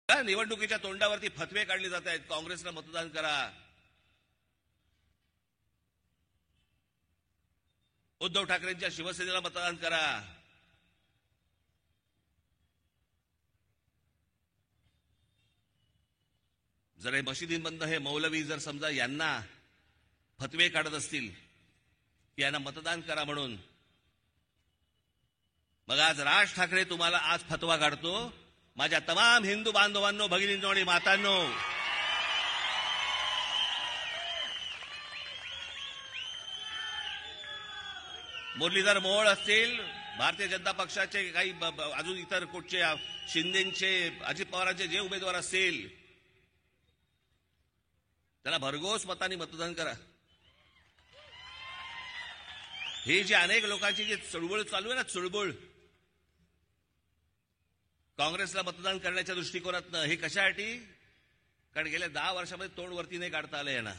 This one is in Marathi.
निवडणुकीच्या तोंडावरती फतवे काढले जात आहेत, काँग्रेसला मतदान करा, उद्धव ठाकरेंच्या शिवसेनेला मतदान करा. जर हे मशिदींमधनं हे मौलवी जर समजा यांना फतवे काढत असतील की यांना मतदान करा म्हणून, मग आज राज ठाकरे तुम्हाला आज फतवा काढतो. माझ्या तमाम हिंदू बांधवांनो, भगिनींनो आणि मातांनो, मुरलीधर मोहोळ असतील, भारतीय जनता पक्षाचे काही अजून इतर कुठचे शिंदेचे, अजित पवारांचे जे उमेदवार असतील त्याला भरघोस मतांनी मतदान करा. ही जी अनेक लोकांची जी चळवळ चालू आहे ना, चळवळ काँग्रेसला मतदान करण्याच्या दृष्टिकोनातनं, हे कशासाठी? कारण गेल्या 10 वर्षामध्ये तोंड वरती नाही काढता आलं यांना.